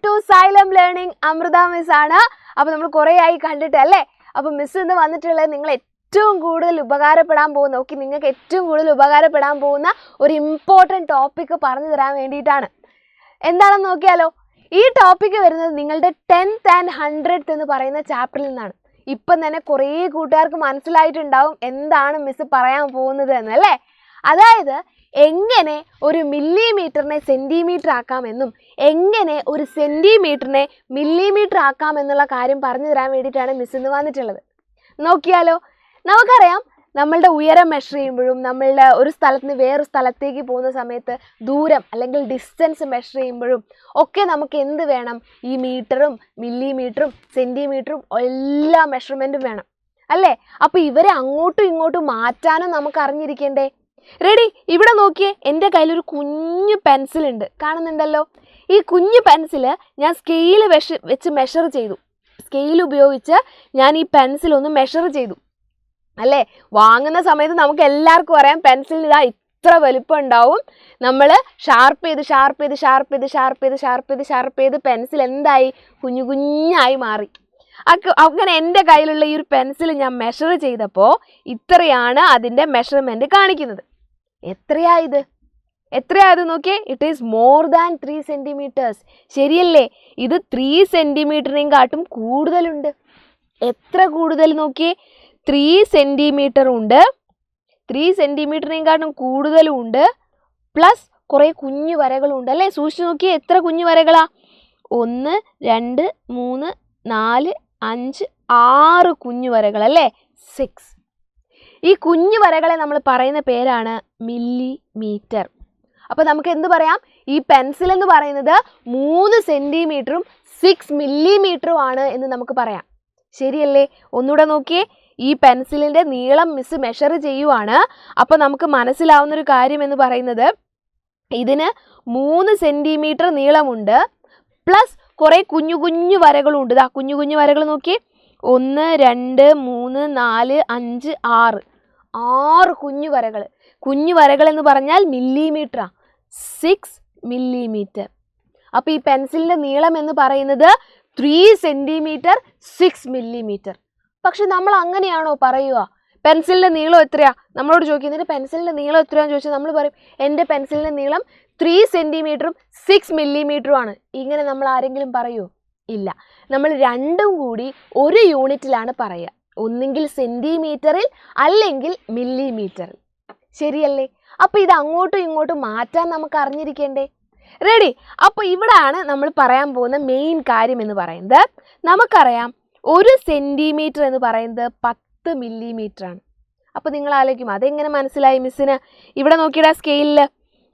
To Xylem learning. Amrutha miss ആണ്. അപ്പോൾ നമ്മൾ കുറേ ആയി കണ്ടിട്ട് അല്ലേ? അപ്പോൾ മിസ് ഇന്ന് വന്നിട്ടുള്ളത് നിങ്ങൾ ഏറ്റവും കൂടുതൽ ഉപകാരപ്പെടാൻ പോകുന്ന നിങ്ങൾക്ക് ഏറ്റവും കൂടുതൽ ഉപകാരപ്പെടാൻ പോകുന്ന ഒരു ഇമ്പോർട്ടൻറ്റ് ടോപ്പിക്ക് പറഞ്ഞു തരാൻ വേണ്ടിയിട്ടാണ്. എന്താണെന്ന് നോക്കിയാലോ? ഈ ടോപ്പിക്ക് വരുന്നത് നിങ്ങളുടെ 10th and 100th എന്ന് പറയുന്ന ചാപ്റ്ററിൽ നിന്നാണ്. ഇപ്പം തന്നെ കുറേ കൂട്ടുകാർക്ക് മനസ്സിലായിട്ടുണ്ടാവും എന്താണ് മിസ് പറയാൻ പോകുന്നത് എന്നല്ലേ? അതായത് എങ്ങനെ ഒരു മില്ലിമീറ്ററിനെ സെൻറ്റിമീറ്റർ ആക്കാമെന്നും എങ്ങനെ ഒരു സെൻറ്റിമീറ്ററിനെ മില്ലിമീറ്റർ ആക്കാമെന്നുള്ള കാര്യം പറഞ്ഞു തരാൻ വേണ്ടിയിട്ടാണ് മിസ് ഇന്ന് വന്നിട്ടുള്ളത്. നോക്കിയാലോ? നമുക്കറിയാം നമ്മളുടെ ഉയരം മെഷർ ചെയ്യുമ്പോഴും നമ്മളുടെ ഒരു സ്ഥലത്ത് നിന്ന് വേറൊരു സ്ഥലത്തേക്ക് പോകുന്ന സമയത്ത് ദൂരം അല്ലെങ്കിൽ ഡിസ്റ്റൻസ് മെഷർ ചെയ്യുമ്പോഴും ഒക്കെ നമുക്ക് എന്ത് വേണം? ഈ മീറ്ററും മില്ലിമീറ്ററും സെൻറ്റിമീറ്ററും എല്ലാ മെഷർമെൻറ്റും വേണം അല്ലേ? അപ്പോൾ ഇവരെ അങ്ങോട്ടും ഇങ്ങോട്ടും മാറ്റാനും നമുക്ക് അറിഞ്ഞിരിക്കേണ്ടേ? റെഡി? ഇവിടെ നോക്കിയേ, എൻ്റെ കയ്യിലൊരു കുഞ്ഞു പെൻസിലുണ്ട്, കാണുന്നുണ്ടല്ലോ? ഈ കുഞ്ഞു പെൻസിൽ ഞാൻ സ്കെയിൽ വെച്ച് മെഷർ ചെയ്തു. സ്കെയിൽ ഉപയോഗിച്ച് ഞാൻ ഈ പെൻസിൽ ഒന്ന് മെഷർ ചെയ്തു അല്ലേ? വാങ്ങുന്ന സമയത്ത് നമുക്ക് എല്ലാവർക്കും അറിയാം പെൻസിലിന് ഇതാ ഇത്ര വലുപ്പം ഉണ്ടാവും. നമ്മൾ ഷാർപ്പ് ചെയ്ത് പെൻസിൽ എന്തായി? കുഞ്ഞു കുഞ്ഞായി മാറി. അങ്ങനെ എൻ്റെ കയ്യിലുള്ള ഈ ഒരു പെൻസിൽ ഞാൻ മെഷർ ചെയ്തപ്പോൾ ഇത്രയാണ് അതിൻ്റെ മെഷർമെൻറ്റ് കാണിക്കുന്നത്. എത്രയായത് നോക്കിയേ? It is more than 3 centimetres. ശരിയല്ലേ? ഇത് 3 സെൻറ്റിമീറ്ററിനെയും കാട്ടും കൂടുതലുണ്ട്. എത്ര കൂടുതൽ നോക്കിയേ? 3 സെൻറ്റിമീറ്റർ ഉണ്ട്, 3 സെൻറ്റിമീറ്ററിനെയും കാട്ടും കൂടുതലും ഉണ്ട്, പ്ലസ് കുറേ കുഞ്ഞു വരകളുണ്ട് അല്ലേ? സൂക്ഷിച്ച് നോക്കിയേ, എത്ര കുഞ്ഞു വരകളാ? 1 2 3 4 5 6 കുഞ്ഞു വരകൾ അല്ലേ? 6. ഈ കുഞ്ഞു വരകളെ നമ്മൾ പറയുന്ന പേരാണ് മില്ലിമീറ്റർ. അപ്പോൾ നമുക്ക് എന്ത് പറയാം? ഈ പെൻസിൽ എന്ന് പറയുന്നത് 3 സെൻറ്റിമീറ്ററും 6 മില്ലിമീറ്ററും ആണ് എന്ന് നമുക്ക് പറയാം. ശരിയല്ലേ? ഒന്നുകൂടെ നോക്കിയേ, ഈ പെൻസിലിൻ്റെ നീളം മിസ് മെഷർ ചെയ്യുവാണ്. അപ്പോൾ നമുക്ക് മനസ്സിലാവുന്നൊരു കാര്യം എന്ന് പറയുന്നത് ഇതിന് 3 സെൻറ്റിമീറ്റർ നീളമുണ്ട്, പ്ലസ് കുറേ കുഞ്ഞു കുഞ്ഞു വരകളുണ്ട്. ഇതാ കുഞ്ഞു കുഞ്ഞു വരകൾ നോക്കിയേ, 1 2 3 4 5 6 കുഞ്ഞു വരകൾ. കുഞ്ഞു വരകൾ എന്ന് പറഞ്ഞാൽ മില്ലിമീറ്ററാണ്. 6 മില്ലിമീറ്റർ. അപ്പോൾ ഈ പെൻസിലിൻ്റെ നീളം എന്ന് പറയുന്നത് 3 സെൻറ്റിമീറ്റർ 6 മില്ലിമീറ്റർ. പക്ഷെ നമ്മൾ അങ്ങനെയാണോ പറയുക? പെൻസിലിൻ്റെ നീളം എത്രയാ? നമ്മളോട് ചോദിക്കുന്നതിന് പെൻസിലിൻ്റെ നീളം എത്രയാണെന്ന് ചോദിച്ചാൽ നമ്മൾ പറയും എൻ്റെ പെൻസിലിൻ്റെ നീളം 3 സെൻറ്റിമീറ്ററും 6 മില്ലിമീറ്ററും ആണ്. ഇങ്ങനെ നമ്മൾ ആരെങ്കിലും പറയുമോ? ഇല്ല. നമ്മൾ രണ്ടും കൂടി ഒരു യൂണിറ്റിലാണ് പറയുക. ഒന്നെങ്കിൽ സെൻറ്റിമീറ്ററിൽ അല്ലെങ്കിൽ മില്ലിമീറ്ററിൽ. ശരിയല്ലേ? അപ്പോൾ ഇത് അങ്ങോട്ടും ഇങ്ങോട്ടും മാറ്റാൻ നമുക്ക് അറിഞ്ഞിരിക്കേണ്ടേ? റെഡി? അപ്പോൾ ഇവിടെയാണ് നമ്മൾ പറയാൻ പോകുന്ന മെയിൻ കാര്യം എന്ന് പറയുന്നത്. നമുക്കറിയാം 1 സെൻറ്റിമീറ്റർ എന്ന് പറയുന്നത് 10 മില്ലിമീറ്റർ ആണ്. അപ്പോൾ നിങ്ങൾ ആലോചിക്കും അതെങ്ങനെ മനസ്സിലായി മിസ്സിന്? ഇവിടെ നോക്കിയിടാ സ്കെയിലിൽ.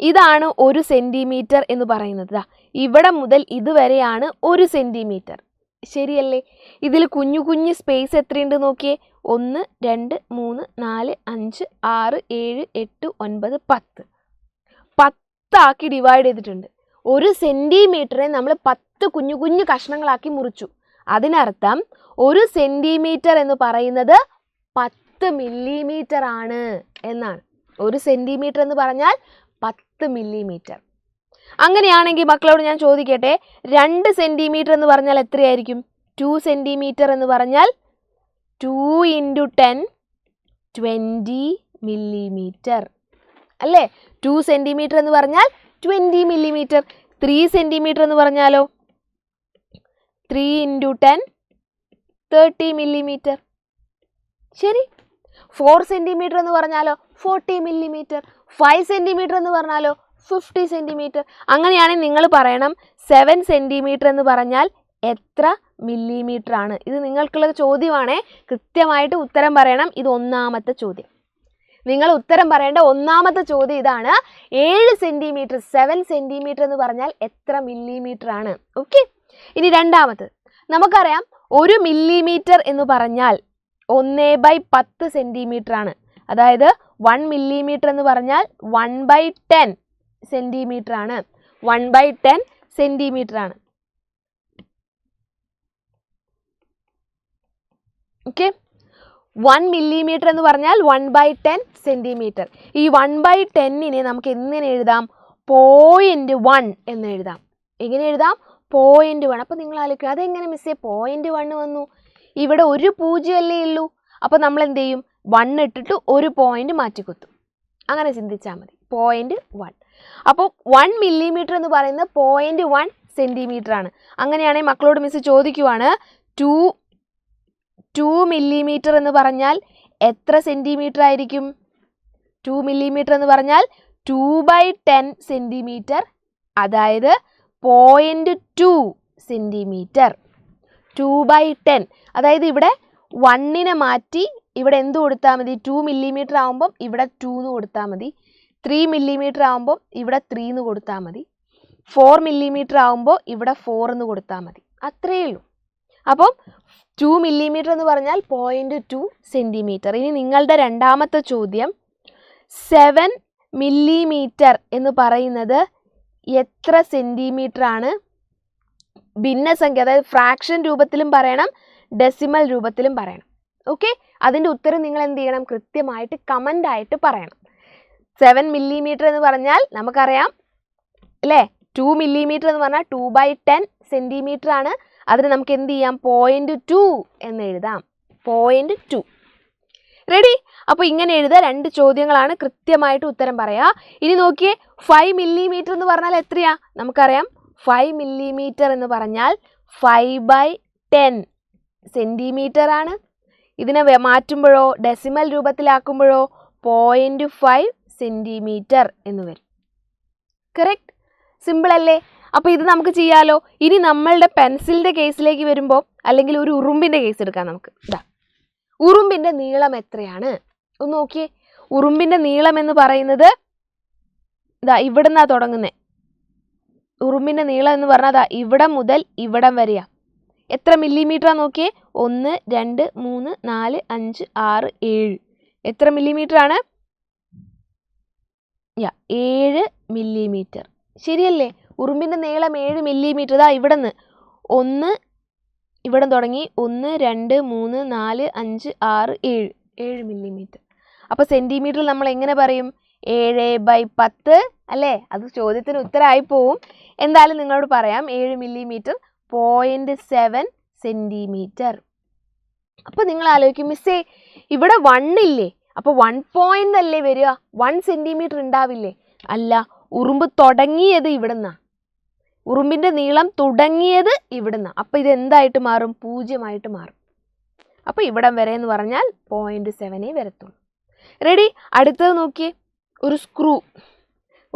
ഇതാണ് 1 സെൻറ്റിമീറ്റർ എന്ന് പറയുന്നത്. ഇവിടെ മുതൽ ഇതുവരെയാണ് 1 സെൻറ്റിമീറ്റർ. ശരിയല്ലേ? ഇതിൽ കുഞ്ഞു കുഞ്ഞു സ്പേസ് എത്രയുണ്ട് നോക്കിയേ? 1 2 3 4 5 6 7 8 9 10. 10 ആക്കി ഡിവൈഡ് ചെയ്തിട്ടുണ്ട്. 1 സെൻറ്റിമീറ്ററെ നമ്മൾ 10 കുഞ്ഞു കുഞ്ഞു കഷ്ണങ്ങളാക്കി മുറിച്ചു. അതിനർത്ഥം 1 സെൻറ്റിമീറ്റർ എന്ന് പറയുന്നത് 10 മില്ലിമീറ്റർ ആണ് എന്നാണ്. 1 സെൻറ്റിമീറ്റർ എന്ന് പറഞ്ഞാൽ 10 മില്ലിമീറ്റർ. അങ്ങനെയാണെങ്കിൽ മക്കളോട് ഞാൻ ചോദിക്കട്ടെ, 2 സെൻറ്റിമീറ്റർ എന്ന് പറഞ്ഞാൽ എത്രയായിരിക്കും? 2 സെൻറ്റിമീറ്റർ എന്ന് പറഞ്ഞാൽ 2 × 10 20 മില്ലിമീറ്റർ അല്ലേ? 2 സെൻറ്റിമീറ്റർ എന്ന് പറഞ്ഞാൽ 20 മില്ലിമീറ്റർ. 3 സെൻറ്റിമീറ്റർ എന്ന് പറഞ്ഞാലോ? 3 × 10 30 മില്ലിമീറ്റർ. ശരി. 4 സെൻറ്റിമീറ്റർ എന്ന് പറഞ്ഞാലോ? 40 മില്ലിമീറ്റർ. 5 സെൻറ്റിമീറ്റർ എന്ന് പറഞ്ഞാലോ? 50 സെൻറ്റിമീറ്റർ. അങ്ങനെയാണെങ്കിൽ നിങ്ങൾ പറയണം 7 സെൻറ്റിമീറ്റർ എന്ന് പറഞ്ഞാൽ എത്ര മില്ലിമീറ്റർ ആണ്? ഇത് നിങ്ങൾക്കുള്ള ചോദ്യമാണേ. കൃത്യമായിട്ട് ഉത്തരം പറയണം. ഇത് ഒന്നാമത്തെ ചോദ്യം. നിങ്ങൾ ഉത്തരം പറയേണ്ട ഒന്നാമത്തെ ചോദ്യം ഇതാണ്. 7 സെൻറ്റിമീറ്റർ 7 സെൻറ്റിമീറ്റർ എന്ന് പറഞ്ഞാൽ എത്ര മില്ലിമീറ്റർ ആണ്? ഓക്കെ. ഇനി രണ്ടാമത് നമുക്കറിയാം 1 മില്ലിമീറ്റർ എന്ന് പറഞ്ഞാൽ 1/10 സെൻറ്റിമീറ്റർ ആണ്. അതായത് 1 മില്ലിമീറ്റർ എന്ന് പറഞ്ഞാൽ 1/10 സെൻറ്റിമീറ്റർ ആണ്. 1/10 സെൻറ്റിമീറ്റർ ആണ്. ഓക്കെ. 1 മില്ലിമീറ്റർ എന്ന് പറഞ്ഞാൽ 1/10 സെൻറ്റിമീറ്റർ. ഈ 1/10നെ നമുക്ക് എങ്ങനെ എഴുതാം? 0.1 എന്ന് എഴുതാം. എങ്ങനെ എഴുതാം? 0.1. അപ്പോൾ നിങ്ങൾ ആലോചിക്കുക അതെങ്ങനെ മിസ്സേ 0.1 വന്നു? ഇവിടെ ഒരു 0 അല്ലേ ഉള്ളൂ. അപ്പോൾ നമ്മൾ എന്ത് ചെയ്യും? 1 ഇട്ടിട്ട് ഒരു പോയിന്റ് മാറ്റിക്കുത്തും. അങ്ങനെ ചിന്തിച്ചാൽ മതി. 0.1. അപ്പോൾ 1 മില്ലിമീറ്റർ എന്ന് പറയുന്നത് 0.1 സെൻറ്റിമീറ്റർ ആണ്. അങ്ങനെയാണെങ്കിൽ മക്കളോട് മിസ് ചോദിക്കുവാണ് 2 മില്ലിമീറ്റർ എന്ന് പറഞ്ഞാൽ എത്ര സെൻറ്റിമീറ്റർ ആയിരിക്കും? 2 മില്ലിമീറ്റർ എന്ന് പറഞ്ഞാൽ 2/10 സെൻറ്റിമീറ്റർ, അതായത് 0.2 സെൻറ്റിമീറ്റർ. 2/10, അതായത് ഇവിടെ 1നെ മാറ്റി ഇവിടെ എന്ത് കൊടുത്താൽ മതി? 2 മില്ലിമീറ്റർ ആകുമ്പം ഇവിടെ 2 എന്ന് കൊടുത്താൽ മതി. 3 മില്ലിമീറ്റർ ആകുമ്പോൾ ഇവിടെ 3 എന്ന് കൊടുത്താൽ മതി. 4 മില്ലിമീറ്റർ ആകുമ്പോൾ ഇവിടെ 4 എന്ന് കൊടുത്താൽ മതി. അത്രയേ ഉള്ളൂ. അപ്പം 2 മില്ലിമീറ്റർ എന്ന് പറഞ്ഞാൽ 0.2 സെൻറ്റിമീറ്റർ. ഇനി നിങ്ങളുടെ രണ്ടാമത്തെ ചോദ്യം, 7 മില്ലിമീറ്റർ എന്ന് പറയുന്നത് എത്ര സെൻറ്റിമീറ്റർ ആണ്? ഭിന്നസംഖ്യ, അതായത് ഫ്രാക്ഷൻ രൂപത്തിലും പറയണം, ഡെസിമൽ രൂപത്തിലും പറയണം. ഓക്കെ, അതിൻ്റെ ഉത്തരം നിങ്ങൾ എന്ത് ചെയ്യണം? കൃത്യമായിട്ട് കമൻ്റ് ആയിട്ട് പറയണം. 7 മില്ലിമീറ്റർ എന്ന് പറഞ്ഞാൽ നമുക്കറിയാം അല്ലേ, 2 മില്ലിമീറ്റർ എന്ന് പറഞ്ഞാൽ 2/10 സെൻറ്റിമീറ്റർ ആണ്. അതിന് നമുക്ക് എന്ത് ചെയ്യാം? 0.2 എന്ന് എഴുതാം. 0.2. റെഡി? അപ്പോൾ ഇങ്ങനെ എഴുതുക. 2 ചോദ്യങ്ങളാണ്, കൃത്യമായിട്ട് ഉത്തരം പറയാം. ഇനി നോക്കിയേ, 5 മില്ലിമീറ്റർ എന്ന് പറഞ്ഞാൽ എത്രയാ? നമുക്കറിയാം 5 മില്ലിമീറ്റർ എന്ന് പറഞ്ഞാൽ 5/10 സെൻറ്റിമീറ്റർ ആണ്. ഇതിനെ മാറ്റുമ്പോഴോ ഡെസിമൽ രൂപത്തിലാക്കുമ്പോഴോ 0.5 സെൻറ്റിമീറ്റർ എന്ന് വരും. കറക്റ്റ്? സിമ്പിൾ അല്ലേ? അപ്പോൾ ഇത് നമുക്ക് ചെയ്യാലോ. ഇനി നമ്മളുടെ പെൻസിലിൻ്റെ കേസിലേക്ക് വരുമ്പോൾ, അല്ലെങ്കിൽ ഒരു ഉറുമ്പിൻ്റെ കേസ് എടുക്കാം നമുക്ക്. ഇതാ, ഉറുമ്പിൻ്റെ നീളം എത്രയാണ്? ഒന്ന് നോക്കിയേ. ഉറുമ്പിൻ്റെ നീളം എന്ന് പറയുന്നത് ഇതാ ഇവിടെ നിന്നാണ് തുടങ്ങുന്നത്. ഉറുമ്പിൻ്റെ നീളം എന്ന് പറഞ്ഞാൽ അതാ ഇവിടെ മുതൽ ഇവിടം വരെയാണ്. എത്ര മില്ലിമീറ്ററാണ് നോക്കിയേ? 1 2 3 4 5 6 7. എത്ര മില്ലിമീറ്റർ ആണ്? 7 മില്ലിമീറ്റർ. ശരിയല്ലേ? ഉറുമ്പിൻ്റെ നീളം 7 മില്ലിമീറ്റർ. ഇതാ ഇവിടെ നിന്ന് 1 ഇവിടെ തുടങ്ങി 1 2 3 4 5 6 7 മില്ലിമീറ്റർ. അപ്പോൾ സെൻറ്റിമീറ്ററിൽ നമ്മൾ എങ്ങനെ പറയും? 7/10 അല്ലേ? അത് ചോദ്യത്തിന് ഉത്തരമായി പോവും. എന്തായാലും നിങ്ങളോട് പറയാം 7 മില്ലിമീറ്റർ 0.7 സെൻറ്റിമീറ്റർ. അപ്പോൾ നിങ്ങൾ ആലോചിക്കും മിസ്സേ ഇവിടെ 1 ഇല്ലേ, അപ്പോൾ 1 പോയിന്റ് അല്ലേ വരിക? 1 സെൻറ്റിമീറ്റർ ഉണ്ടാവില്ലേ? അല്ല, ഉറുമ്പ് തുടങ്ങിയത് ഇവിടെ നിന്നാണ്. ഉറുമ്പിൻ്റെ നീളം തുടങ്ങിയത് ഇവിടെ നിന്നാണ്. അപ്പോൾ ഇത് എന്തായിട്ട് മാറും? 0 ആയിട്ട് മാറും. അപ്പോൾ ഇവിടം വരെ എന്ന് പറഞ്ഞാൽ 0.7 വരത്തുള്ളൂ. റെഡി? അടുത്തത് നോക്കിയേ,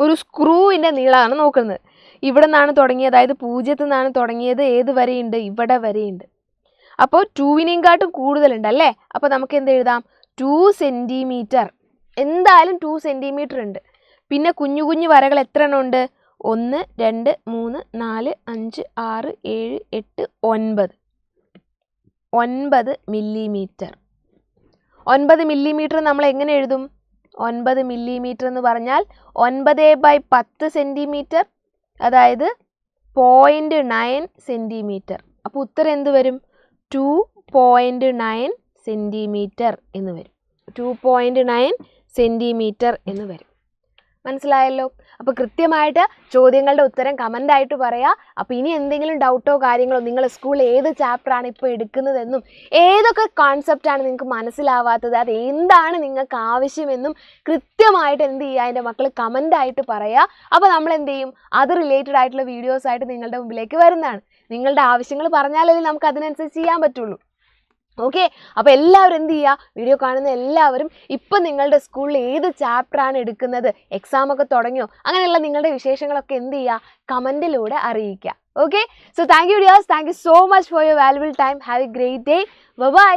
ഒരു സ്ക്രൂവിൻ്റെ നീളമാണ് നോക്കുന്നത്. ഇവിടെ നിന്നാണ് തുടങ്ങിയത്, അതായത് 0 നിന്നാണ് തുടങ്ങിയത്. ഏത് വരെയുണ്ട്? ഇവിടെ വരെയുണ്ട്. അപ്പോൾ 2-നേക്കാട്ടും കൂടുതലുണ്ട് അല്ലേ? അപ്പോൾ നമുക്ക് എന്ത് എഴുതാം? 2 സെൻറ്റിമീറ്റർ. എന്തായാലും 2 സെൻറ്റിമീറ്റർ ഉണ്ട്. പിന്നെ കുഞ്ഞു കുഞ്ഞു വരകൾ എത്ര എണ്ണം ഉണ്ട്? 1 2 3 4 5 6 7 8 9 മില്ലിമീറ്റർ. 9 മില്ലിമീറ്റർ നമ്മൾ എങ്ങനെ എഴുതും? 9 മില്ലിമീറ്റർ എന്ന് പറഞ്ഞാൽ 9/10 സെൻറ്റിമീറ്റർ, അതായത് 0.9 സെൻറ്റിമീറ്റർ. അപ്പോൾ ഉത്തരം എന്ത് വരും? 2.9 സെൻറ്റിമീറ്റർ എന്ന് വരും. 2.9 സെൻറ്റിമീറ്റർ എന്ന് വരും. മനസ്സിലായല്ലോ? അപ്പോൾ കൃത്യമായിട്ട് ചോദ്യങ്ങളുടെ ഉത്തരം കമൻ്റായിട്ട് പറയാം. അപ്പോൾ ഇനി എന്തെങ്കിലും ഡൗട്ടോ കാര്യങ്ങളോ, നിങ്ങൾ സ്കൂളിൽ ഏത് ചാപ്റ്ററാണ് ഇപ്പോൾ എടുക്കുന്നതെന്നും ഏതൊക്കെ കോൺസെപ്റ്റാണ് നിങ്ങൾക്ക് മനസ്സിലാവാത്തത്, അത് എന്താണ് നിങ്ങൾക്ക് ആവശ്യമെന്നും കൃത്യമായിട്ട് എന്ത് ചെയ്യുക, അതിൻ്റെ മക്കൾ കമൻ്റായിട്ട് പറയുക. അപ്പോൾ നമ്മൾ എന്ത് ചെയ്യും? അത് റിലേറ്റഡ് ആയിട്ടുള്ള വീഡിയോസായിട്ട് നിങ്ങളുടെ മുമ്പിലേക്ക് വരുന്നതാണ്. നിങ്ങളുടെ ആവശ്യങ്ങൾ പറഞ്ഞാലല്ലേ നമുക്ക് അതിനനുസരിച്ച് ചെയ്യാൻ പറ്റുള്ളൂ. ഓക്കെ, അപ്പോൾ എല്ലാവരും എന്ത് ചെയ്യുക? വീഡിയോ കാണുന്ന എല്ലാവരും ഇപ്പം നിങ്ങളുടെ സ്കൂളിൽ ഏത് ചാപ്റ്ററാണ് എടുക്കുന്നത്, എക്സാമൊക്കെ തുടങ്ങിയോ, അങ്ങനെയുള്ള നിങ്ങളുടെ വിശേഷങ്ങളൊക്കെ എന്ത് ചെയ്യുക? കമൻറ്റിലൂടെ അറിയിക്കുക. Okay, so thank you dears. Thank you so much for your valuable time. Have a great day. By.